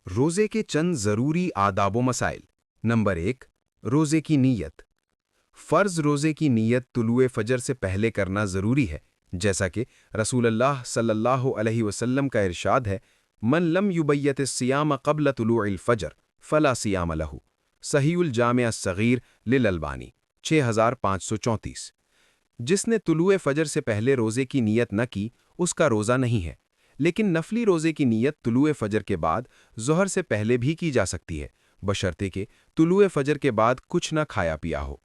روزے کے چند ضروری آداب و مسائل۔ نمبر 1، روزے کی نیت۔ فرض روزے کی نیت طلوع فجر سے پہلے کرنا ضروری ہے، جیسا کہ رسول اللہ صلی اللہ علیہ وسلم کا ارشاد ہے، من لم یبیت الصیام قبل طلوع الفجر فلا صیام لہ۔ صحیح الجامع الصغیر للالبانی 6534۔ جس نے طلوع فجر سے پہلے روزے کی نیت نہ کی، اس کا روزہ نہیں ہے، لیکن نفلی روزے کی نیت طلوع فجر کے بعد ظہر سے پہلے بھی کی جا سکتی ہے، بشرطے کہ طلوع فجر کے بعد کچھ نہ کھایا پیا ہو۔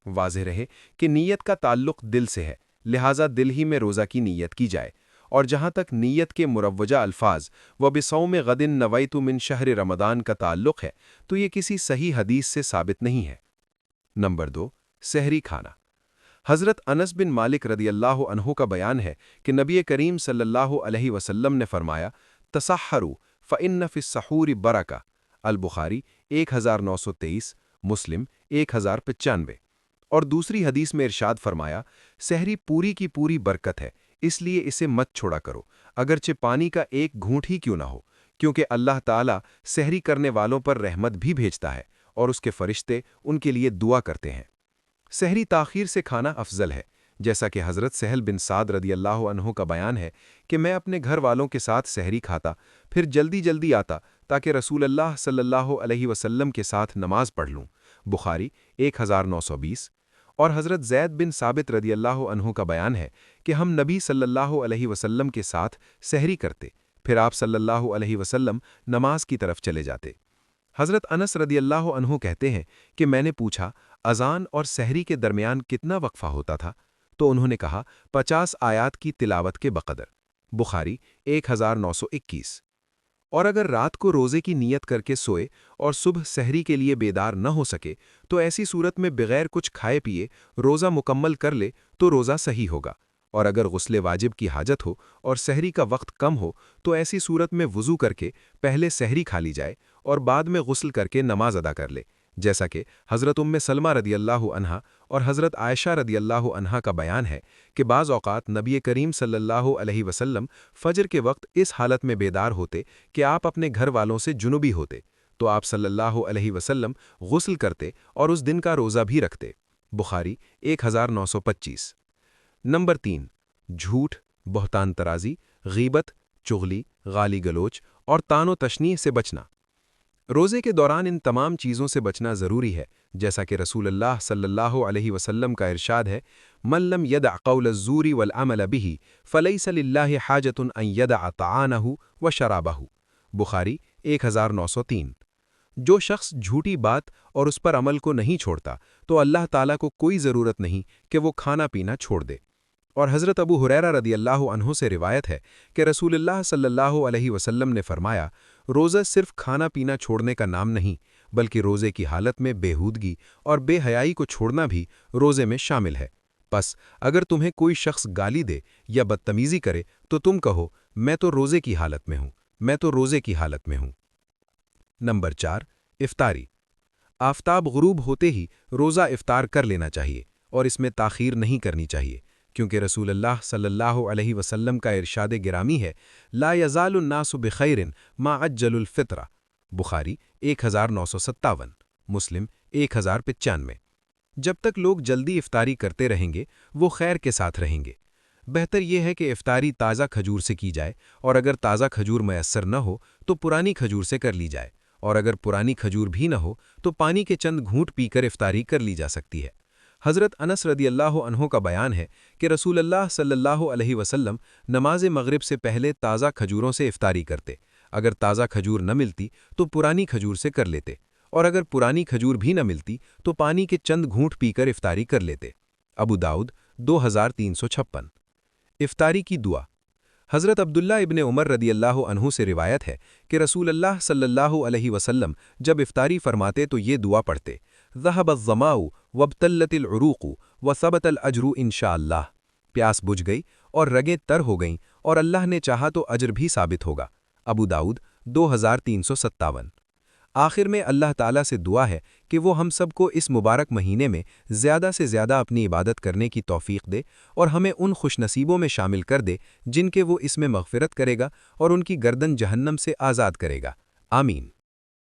واضح رہے کہ نیت کا تعلق دل سے ہے، لہٰذا دل ہی میں روزہ کی نیت کی جائے، اور جہاں تک نیت کے مروجہ الفاظ وَبِصَوْمِ غَدٍ نَوَيْتُ مِنْ شَهْرِ رمضان کا تعلق ہے تو یہ کسی صحیح حدیث سے ثابت نہیں ہے۔ نمبر 2، سحری کھانا۔ حضرت انس بن مالک رضی اللہ عنہ کا بیان ہے کہ نبی کریم صلی اللہ علیہ وسلم نے فرمایا، تسحروا فإن فی السحور برکہ۔ البخاری 1923، مسلم 1095۔ اور دوسری حدیث میں ارشاد فرمایا، سحری پوری کی پوری برکت ہے، اس لیے اسے مت چھوڑا کرو، اگرچہ پانی کا ایک گھونٹ ہی کیوں نہ ہو، کیونکہ اللہ تعالیٰ سحری کرنے والوں پر رحمت بھی بھیجتا ہے اور اس کے فرشتے ان کے لیے دعا کرتے ہیں۔ سحری تاخیر سے کھانا افضل ہے، جیسا کہ حضرت سہل بن سعد رضی اللہ عنہ کا بیان ہے کہ میں اپنے گھر والوں کے ساتھ سحری کھاتا، پھر جلدی جلدی آتا تاکہ رسول اللہ صلی اللہ علیہ وسلم کے ساتھ نماز پڑھ لوں۔ بخاری 1920۔ اور حضرت زید بن ثابت رضی اللہ عنہ کا بیان ہے کہ ہم نبی صلی اللہ علیہ وسلم کے ساتھ سحری کرتے، پھر آپ صلی اللہ علیہ وسلم نماز کی طرف چلے جاتے۔ حضرت انس رضی اللہ عنہ کہتے ہیں کہ میں نے پوچھا، اذان اور سحری کے درمیان کتنا وقفہ ہوتا تھا؟ تو انہوں نے کہا، 50 آیات کی تلاوت کے بقدر۔ بخاری 1921۔ اور اگر رات کو روزے کی نیت کر کے سوئے اور صبح سحری کے لیے بیدار نہ ہو سکے تو ایسی صورت میں بغیر کچھ کھائے پیے روزہ مکمل کر لے تو روزہ صحیح ہوگا، اور اگر غسل واجب کی حاجت ہو اور سحری کا وقت کم ہو تو ایسی صورت میں وضو کر کے پہلے سحری کھا لی جائے اور بعد میں غسل کر کے نماز ادا کر لے، جیسا کہ حضرت ام سلمہ رضی اللہ عنہا اور حضرت عائشہ رضی اللہ عنہا کا بیان ہے کہ بعض اوقات نبی کریم صلی اللہ علیہ وسلم فجر کے وقت اس حالت میں بیدار ہوتے کہ آپ اپنے گھر والوں سے جنوبی ہوتے، تو آپ صلی اللہ علیہ وسلم غسل کرتے اور اس دن کا روزہ بھی رکھتے۔ بخاری 1925۔ نمبر 3، جھوٹ، بہتان ترازی، غیبت، چغلی، گالی گلوچ اور طعن و تشنیع سے بچنا۔ روزے کے دوران ان تمام چیزوں سے بچنا ضروری ہے، جیسا کہ رسول اللہ صلی اللہ علیہ وسلم کا ارشاد ہے، من لم يدع قول الزور والعمل به فليس لله حاجة ان يدع طعامه وشرابه۔ بخاری 1903۔ جو شخص جھوٹی بات اور اس پر عمل کو نہیں چھوڑتا تو اللہ تعالیٰ کو کوئی ضرورت نہیں کہ وہ کھانا پینا چھوڑ دے۔ اور حضرت ابو ہریرہ رضی اللہ عنہ سے روایت ہے کہ رسول اللہ صلی اللہ علیہ وسلم نے فرمایا، روزہ صرف کھانا پینا چھوڑنے کا نام نہیں، بلکہ روزے کی حالت میں بےہودگی اور بے حیائی کو چھوڑنا بھی روزے میں شامل ہے۔ پس اگر تمہیں کوئی شخص گالی دے یا بدتمیزی کرے تو تم کہو، میں تو روزے کی حالت میں ہوں، میں تو روزے کی حالت میں ہوں۔ نمبر 4، افطاری۔ آفتاب غروب ہوتے ہی روزہ افطار کر لینا چاہیے اور اس میں تاخیر نہیں کرنی چاہیے، کیونکہ رسول اللہ صلی اللہ علیہ وسلم کا ارشاد گرامی ہے، لا یزال الناس بخیر ما عجل الفطر۔ بخاری 1957، مسلم 1095۔ جب تک لوگ جلدی افطاری کرتے رہیں گے وہ خیر کے ساتھ رہیں گے۔ بہتر یہ ہے کہ افطاری تازہ کھجور سے کی جائے، اور اگر تازہ کھجور میسر نہ ہو تو پرانی کھجور سے کر لی جائے، اور اگر پرانی کھجور بھی نہ ہو تو پانی کے چند گھونٹ پی کر افطاری کر لی جا سکتی ہے۔ حضرت انس رضی اللہ عنہ کا بیان ہے کہ رسول اللہ صلی اللہ علیہ وسلم نماز مغرب سے پہلے تازہ کھجوروں سے افطاری کرتے، اگر تازہ کھجور نہ ملتی تو پرانی کھجور سے کر لیتے، اور اگر پرانی کھجور بھی نہ ملتی تو پانی کے چند گھونٹ پی کر افطاری کر لیتے۔ ابو داؤد 2356۔ افطاری کی دعا۔ حضرت عبداللہ ابن عمر رضی اللہ عنہ سے روایت ہے کہ رسول اللہ صلی اللہ علیہ وسلم جب افطاری فرماتے تو یہ دعا پڑھتے، ذهب الظماء وابتلت العروق وثبت الاجر انشاءاللہ۔ پیاس بجھ گئی اور رگیں تر ہو گئیں اور اللہ نے چاہا تو اجر بھی ثابت ہوگا۔ ابو داؤد 2357۔ آخر میں اللہ تعالیٰ سے دعا ہے کہ وہ ہم سب کو اس مبارک مہینے میں زیادہ سے زیادہ اپنی عبادت کرنے کی توفیق دے اور ہمیں ان خوش نصیبوں میں شامل کر دے جن کے وہ اس میں مغفرت کرے گا اور ان کی گردن جہنم سے آزاد کرے گا۔ آمین۔